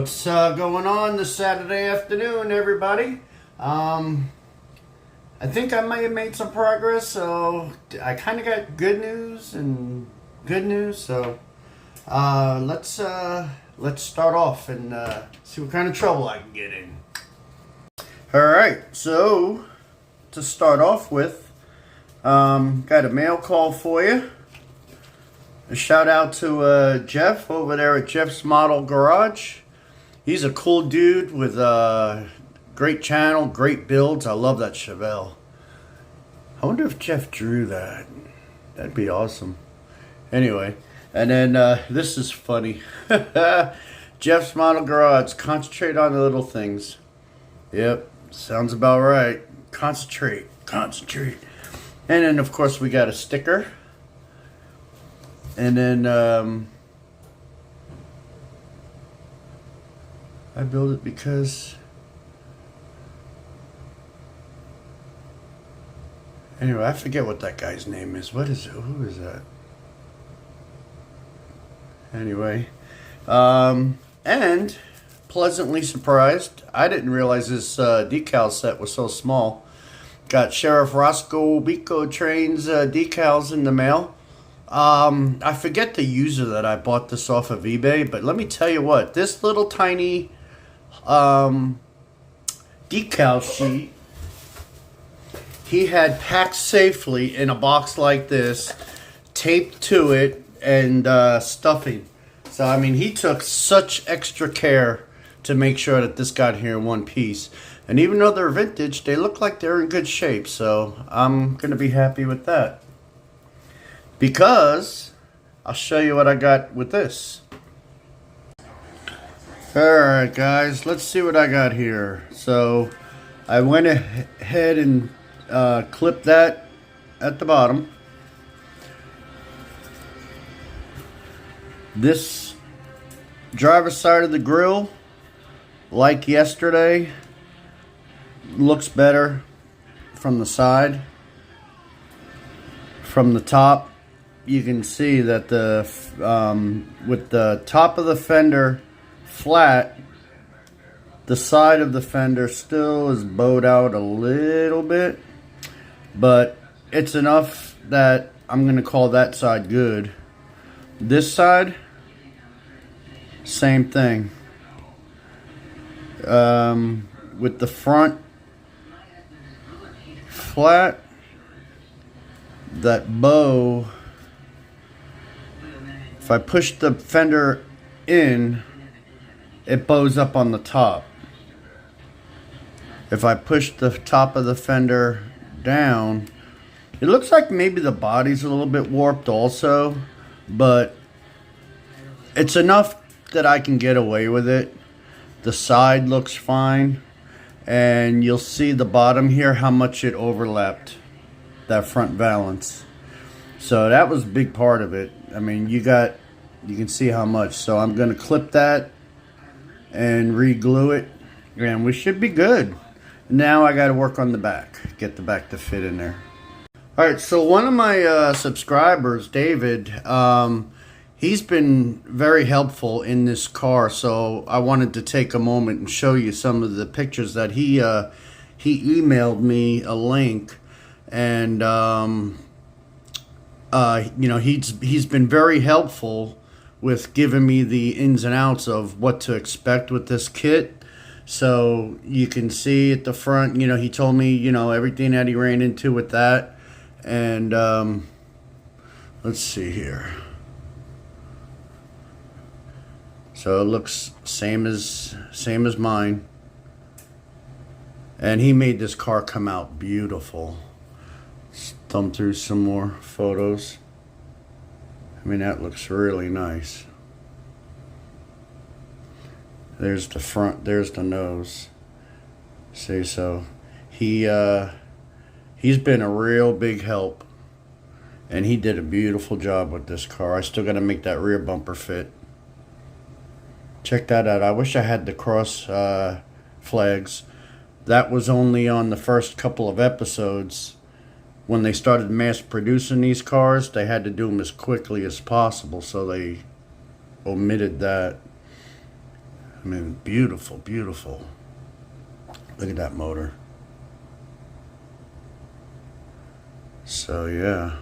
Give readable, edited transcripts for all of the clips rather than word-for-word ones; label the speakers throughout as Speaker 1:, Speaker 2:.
Speaker 1: What's going on this Saturday afternoon, everybody? I think I may have made some progress, so I kind of got good news and good news. So let's start off and see what kind of trouble I can get in. All right, so to start off with, got a mail call for you. A shout out to Jeff over there at Jeff's Model Garage. He's a cool dude with a great channel, great builds. I love that Chevelle. I wonder if Jeff drew that. That'd be awesome. Anyway, and then this is funny. Jeff's Model Garage. Concentrate on the little things. Yep, sounds about right. Concentrate. And then, of course, we got a sticker. And then I built it because anyway, I forget what that guy's name is. What is it? Who is that? Anyway, and pleasantly surprised. I didn't realize this decal set was so small. Got Sheriff Roscoe Beco Trains decals in the mail. I forget the user that I bought this off of eBay, but let me tell you what, this little tiny decal sheet he had packed safely in a box like this, taped to it, and stuffing. So I mean, he took such extra care to make sure that this got here in one piece. And even though they're vintage, they look like they're in good shape, so I'm gonna be happy with that. Because I'll show you what I got with this. Alright guys, let's see what I got here. So I went ahead and clipped that at the bottom. This driver's side of the grill, like yesterday, looks better from the side. From the top, you can see that the with the top of the fender flat, the side of the fender still is bowed out a little bit, but it's enough that I'm gonna call that side good. This side, same thing. With the front flat, that bow, if I push the fender in, it bows up on the top. If I push the top of the fender down, it looks like maybe the body's a little bit warped also, but it's enough that I can get away with it. The side looks fine, and you'll see the bottom here how much it overlapped that front valance. So that was a big part of it. I mean, you can see how much. So I'm going to clip that and re-glue it, and we should be good. Now I got to work on the back, get the back to fit in there. All right, so one of my subscribers, David, he's been very helpful in this car. So I wanted to take a moment and show you some of the pictures that he emailed me a link. And you know, he's been very helpful with giving me the ins and outs of what to expect with this kit. So you can see at the front, you know, he told me, you know, everything that he ran into with that. And let's see here. So it looks same as mine. And he made this car come out beautiful. Let's thumb through some more photos. I mean, that looks really nice. There's the front, there's the nose. See, so he's been a real big help, and he did a beautiful job with this car. I still got to make that rear bumper fit. Check that out. I wish I had the cross flags. That was only on the first couple of episodes. When they started mass producing these cars, they had to do them as quickly as possible, so they omitted that. I mean, beautiful, beautiful. Look at that motor. So, yeah.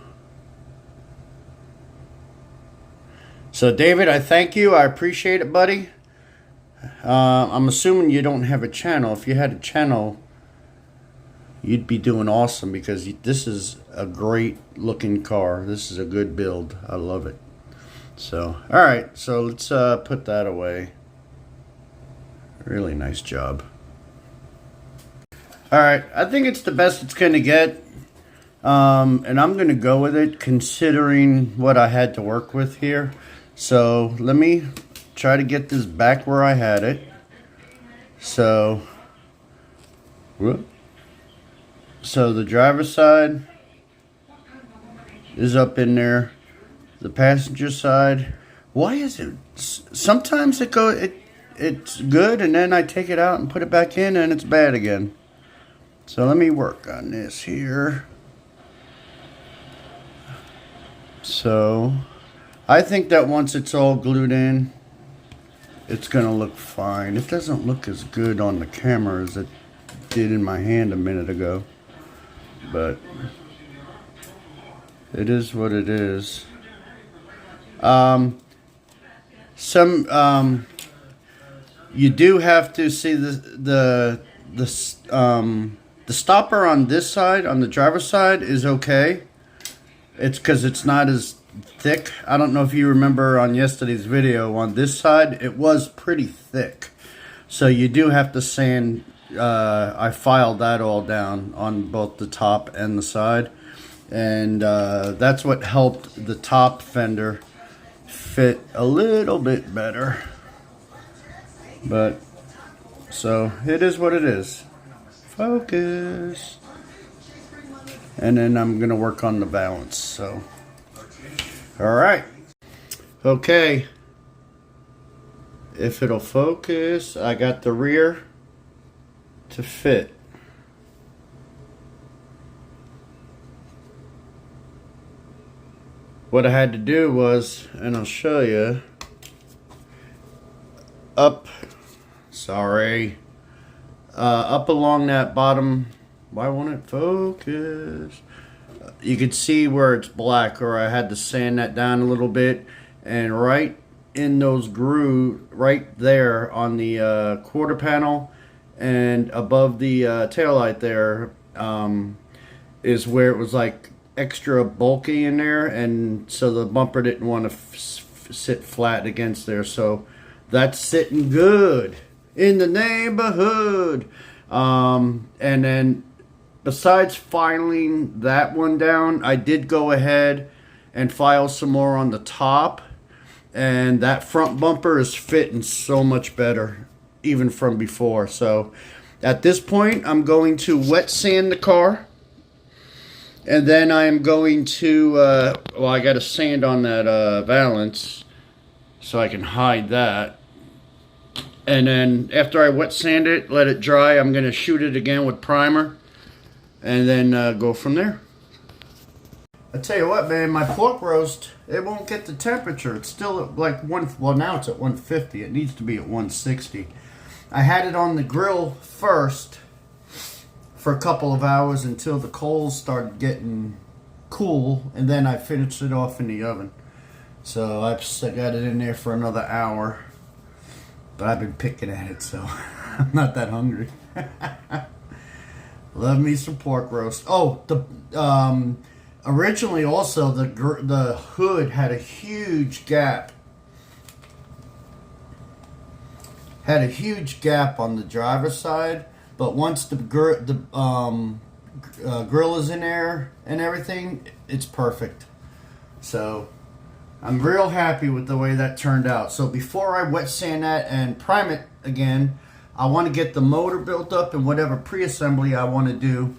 Speaker 1: So, David, I thank you. I appreciate it, buddy. I'm assuming you don't have a channel. If you had a channel, you'd be doing awesome, because this is a great looking car. This is a good build. I love it. So, all right. So, let's put that away. Really nice job. All right. I think it's the best it's going to get. And I'm going to go with it, considering what I had to work with here. So let me try to get this back where I had it. So the driver's side is up in there. The passenger side, why is it? Sometimes it's good, and then I take it out and put it back in, and it's bad again. So let me work on this here. So I think that once it's all glued in, it's gonna look fine. It doesn't look as good on the camera as it did in my hand a minute ago, but it is what it is. You do have to see the stopper on this side, on the driver's side, is okay. It's because it's not as thick. I don't know if you remember on yesterday's video, on this side it was pretty thick, so you do have to sand. I filed that all down on both the top and the side, and that's what helped the top fender fit a little bit better. But so it is what it is. Focus. And then I'm gonna work on the balance. So, all right, okay. If it'll focus, I got the rear to fit. What I had to do was, and I'll show you, up along that bottom. Why won't it focus? You could see where it's black, or I had to sand that down a little bit, and right in those grooves, right there on the quarter panel and above the taillight there, is where it was like extra bulky in there, and so the bumper didn't want to sit flat against there. So that's sitting good in the neighborhood. And then besides filing that one down, I did go ahead and file some more on the top, and that front bumper is fitting so much better even from before. So at this point, I'm going to wet sand the car, and then I'm going to I got to sand on that valance so I can hide that. And then after I wet sand it, let it dry, I'm going to shoot it again with primer, and then go from there. I tell you what, man, my pork roast, it won't get the temperature. It's still at like well, now it's at 150. It needs to be at 160. I had it on the grill first for a couple of hours until the coals started getting cool, and then I finished it off in the oven. So I got it in there for another hour. But I've been picking at it, so I'm not that hungry. Love me some pork roast. Oh, originally also the hood had a huge gap. Had a huge gap on the driver's side, but once the grill is in there and everything, it's perfect. So I'm real happy with the way that turned out. So before I wet sand that and prime it again, I want to get the motor built up and whatever pre-assembly I want to do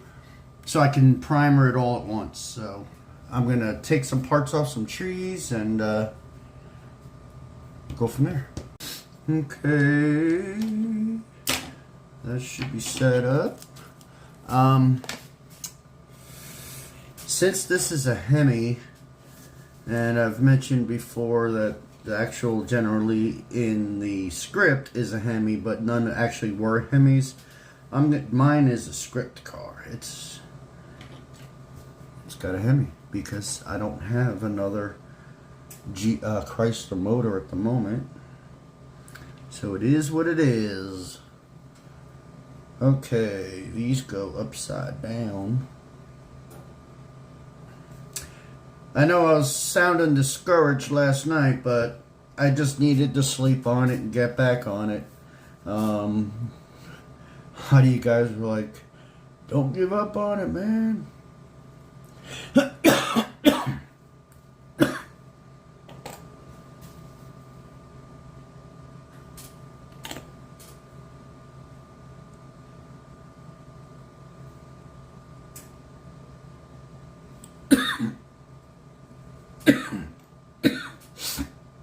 Speaker 1: so I can primer it all at once. So I'm going to take some parts off some trees and go from there. Okay. That should be set up. Since this is a Hemi, and I've mentioned before that The actual, generally in the script, is a Hemi, but none actually were Hemis. Mine is a script car. It's got a Hemi because I don't have another Chrysler motor at the moment. So it is what it is. Okay, these go upside down. I know I was sounding discouraged last night, but I just needed to sleep on it and get back on it. How do you guys were like, don't give up on it, man?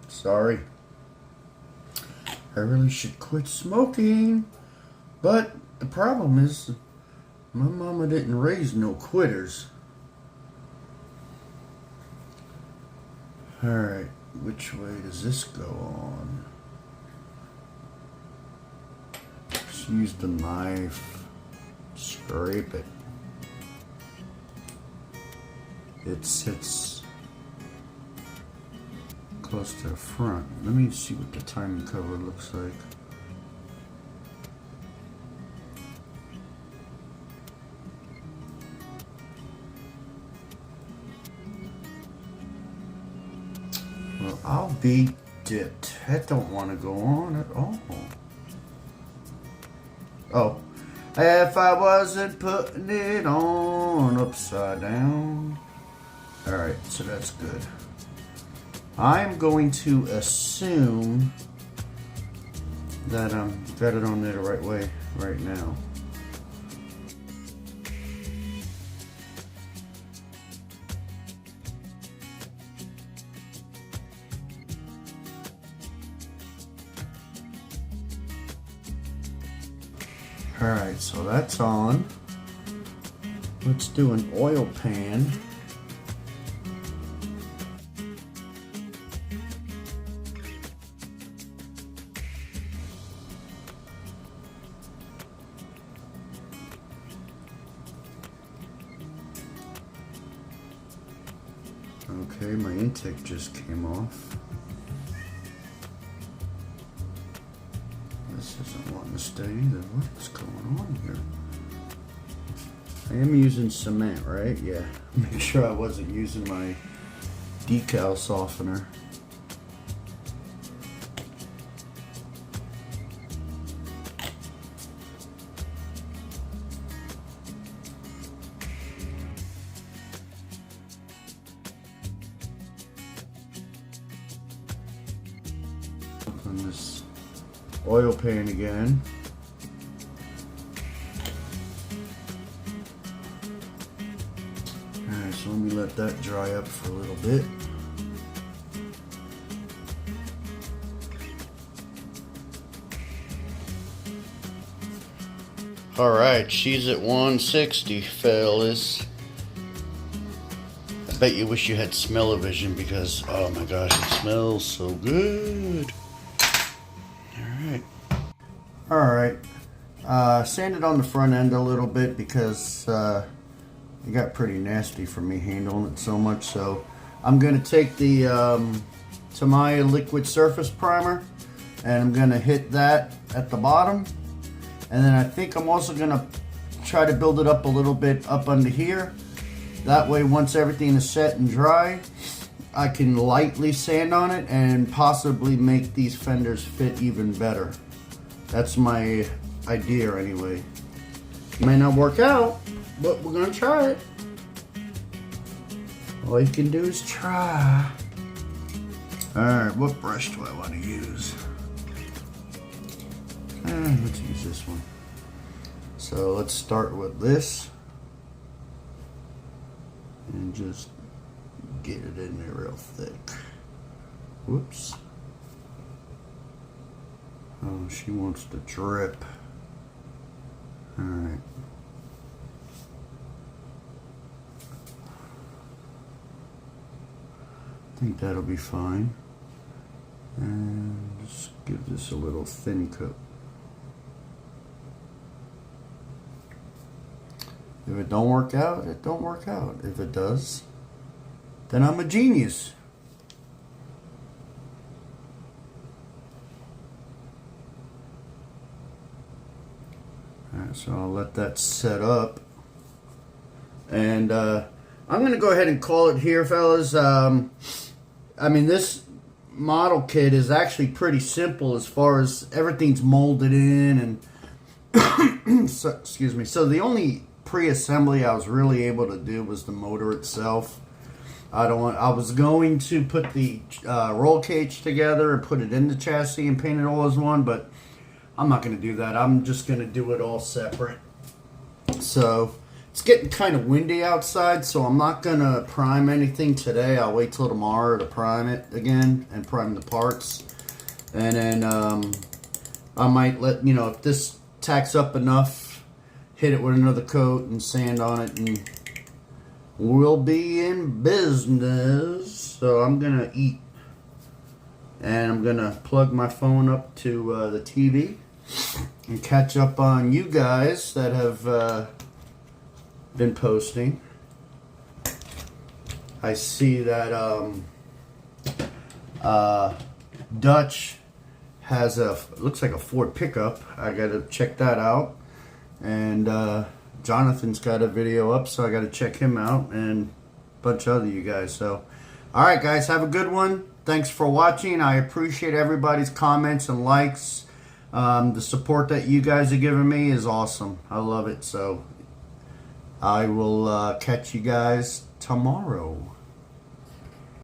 Speaker 1: Sorry. I really should quit smoking. But the problem is, my mama didn't raise no quitters. Alright, which way does this go on? Just use the knife. Scrape it. It sits close to the front. Let me see what the timing cover looks like. Well, I'll be dipped. That don't want to go on at all. Oh, if I wasn't putting it on upside down. Alright, so that's good. I'm going to assume that I've got it on there the right way right now. Alright, so that's on. Let's do an oil pan. Okay, my intake just came off. This isn't wanting to stay either. What's going on here? I am using cement, right? Yeah. Make sure I wasn't using my decal softener. On this oil pan again. Alright, so let me let that dry up for a little bit. Alright, she's at 160, fellas. I bet you wish you had smell-o-vision because, oh my gosh, it smells so good. Alright, sanded on the front end a little bit because it got pretty nasty for me handling it so much. So I'm going to take the Tamiya liquid surface primer and I'm going to hit that at the bottom. And then I think I'm also going to try to build it up a little bit up under here. That way once everything is set and dry, I can lightly sand on it and possibly make these fenders fit even better. That's my idea anyway. It may not work out, but we're gonna try it. All you can do is try. Alright, what brush do I want to use? Let's use this one. So let's start with this. And just get it in there real thick. Whoops. Oh, she wants to drip. Alright. I think that'll be fine. And just give this a little thin coat. If it don't work out, it don't work out. If it does, then I'm a genius. Alright, so I'll let that set up. And I'm going to go ahead and call it here, fellas. I mean, this model kit is actually pretty simple as far as everything's molded in. And so, excuse me. So the only pre-assembly I was really able to do was the motor itself. I was going to put the roll cage together and put it in the chassis and paint it all as one, but I'm not going to do that. I'm just going to do it all separate. So it's getting kind of windy outside, so I'm not going to prime anything today. I'll wait till tomorrow to prime it again and prime the parts. And then I might let, you know, if this tacks up enough, hit it with another coat and sand on it, and we'll be in business. So I'm going to eat. And I'm going to plug my phone up to the TV and catch up on you guys that have been posting. I see that Dutch has looks like a Ford pickup. I got to check that out. And Jonathan's got a video up, so I got to check him out, and a bunch of other you guys. So, all right, guys, have a good one. Thanks for watching. I appreciate everybody's comments and likes. The support that you guys are giving me is awesome. I love it. So I will catch you guys tomorrow.